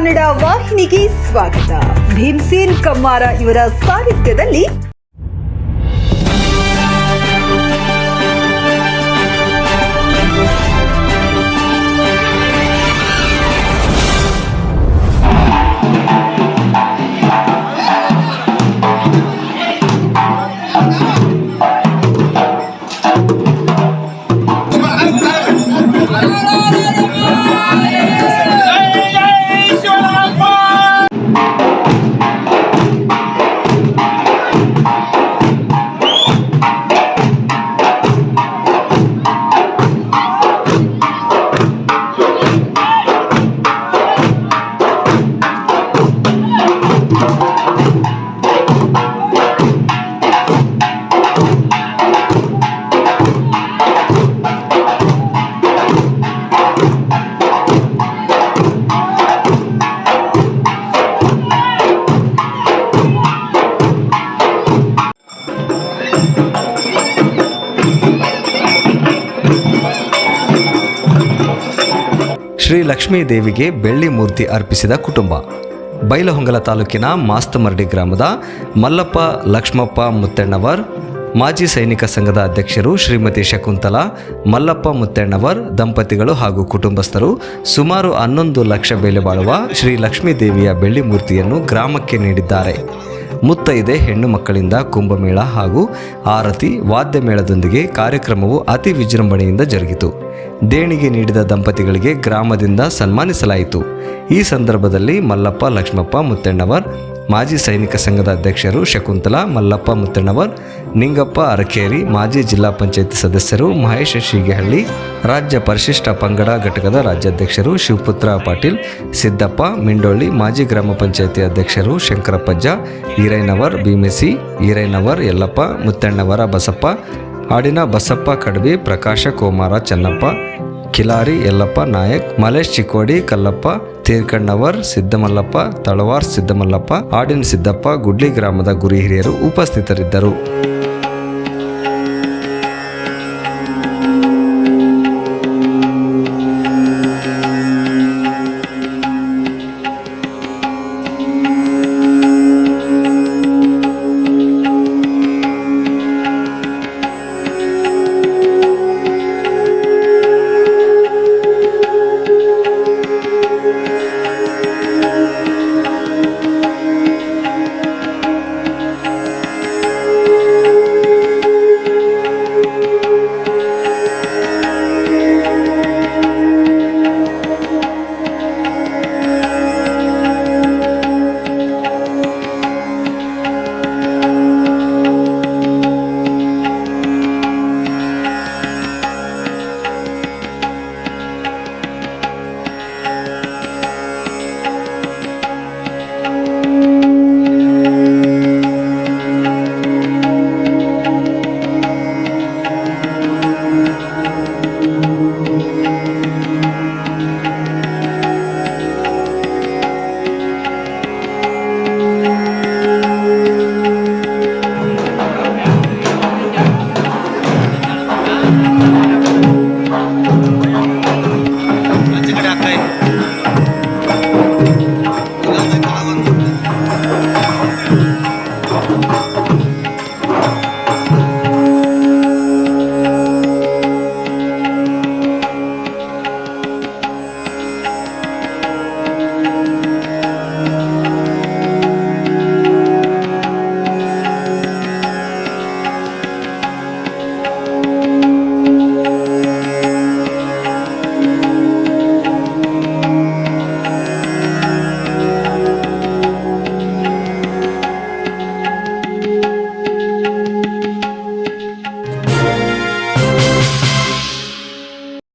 ಕನ್ನಡ ವಾಹಿನಿಗೆ ಸ್ವಾಗತ. ಭೀಮ್ಸೇನ್ ಕಮ್ಮಾರ ಇವರ ಸಾಹಿತ್ಯದಲ್ಲಿ ಶ್ರೀ ಲಕ್ಷ್ಮೀ ದೇವಿಗೆ ಬೆಳ್ಳಿ ಮೂರ್ತಿ ಅರ್ಪಿಸಿದ ಕುಟುಂಬ. ಬೈಲಹೊಂಗಲ ತಾಲೂಕಿನ ಮಾಸ್ತಮರಡಿ ಗ್ರಾಮದ ಮಲ್ಲಪ್ಪ ಲಕ್ಷ್ಮಪ್ಪ ಮುತ್ತಣ್ಣವರ್ ಮಾಜಿ ಸೈನಿಕ ಸಂಘದ ಅಧ್ಯಕ್ಷರು ಶ್ರೀಮತಿ ಶಕುಂತಲಾ ಮಲ್ಲಪ್ಪ ಮುತ್ತಣ್ಣವರ್ ದಂಪತಿಗಳು ಹಾಗೂ ಕುಟುಂಬಸ್ಥರು ಸುಮಾರು 11 ಲಕ್ಷ ಬೆಲೆ ಬಾಳುವ ಶ್ರೀ ಲಕ್ಷ್ಮೀ ದೇವಿಯ ಬೆಳ್ಳಿ ಮೂರ್ತಿಯನ್ನು ಗ್ರಾಮಕ್ಕೆ ನೀಡಿದ್ದಾರೆ. ಮುತ್ತೈದೆ ಹೆಣ್ಣು ಮಕ್ಕಳಿಂದ ಕುಂಭಮೇಳ ಹಾಗೂ ಆರತಿ ವಾದ್ಯ ಮೇಳದೊಂದಿಗೆ ಕಾರ್ಯಕ್ರಮವು ಅತಿ ವಿಜೃಂಭಣೆಯಿಂದ ಜರುಗಿತು. ದೇಣಿಗೆ ನೀಡಿದ ದಂಪತಿಗಳಿಗೆ ಗ್ರಾಮದಿಂದ ಸನ್ಮಾನಿಸಲಾಯಿತು. ಈ ಸಂದರ್ಭದಲ್ಲಿ ಮಲ್ಲಪ್ಪ ಲಕ್ಷ್ಮಪ್ಪ ಮುತ್ತಣ್ಣವರ್ ಮಾಜಿ ಸೈನಿಕ ಸಂಘದ ಅಧ್ಯಕ್ಷರು ಶಕುಂತಲಾ ಮಲ್ಲಪ್ಪ ಮುತ್ತಣ್ಣವರ್, ನಿಂಗಪ್ಪ ಅರಕೇರಿ, ಮಾಜಿ ಜಿಲ್ಲಾ ಪಂಚಾಯತ್ ಸದಸ್ಯರು ಮಹೇಶ ಶೀಗೆಹಳ್ಳಿ, ರಾಜ್ಯ ಪರಿಶಿಷ್ಟ ಪಂಗಡ ಘಟಕದ ರಾಜ್ಯಾಧ್ಯಕ್ಷರು ಶಿವಪುತ್ರ ಪಾಟೀಲ್, ಸಿದ್ದಪ್ಪ ಮಿಂಡೋಳ್ಳಿ, ಮಾಜಿ ಗ್ರಾಮ ಪಂಚಾಯತಿ ಅಧ್ಯಕ್ಷರು ಶಂಕರಪ್ಪಜ್ಜ, ಈರೈನವರ್ ಭೀಮೆಸಿ, ಈರೈನವರ್ ಯಲ್ಲಪ್ಪ, ಮುತ್ತಣ್ಣವರ ಬಸಪ್ಪ, ಹಾಡಿನ ಬಸಪ್ಪ ಕಡ್ಬಿ, ಪ್ರಕಾಶ ಕೋಮಾರ ಚನ್ನಪ್ಪ, ಕಿಲಾರಿ ಯಲ್ಲಪ್ಪ ನಾಯಕ್, ಮಲೇಶ್ ಚಿಕ್ಕೋಡಿ ಕಲ್ಲಪ್ಪ, ತೇರ್ಕಣ್ಣವರ್ ಸಿದ್ದಮಲ್ಲಪ್ಪ, ತಳವಾರ್ ಸಿದ್ದಮಲ್ಲಪ್ಪ, ಹಾಡಿನ ಸಿದ್ದಪ್ಪ, ಗುಡ್ಲಿ ಗ್ರಾಮದ ಗುರಿ ಹಿರಿಯರು ಉಪಸ್ಥಿತರಿದ್ದರು.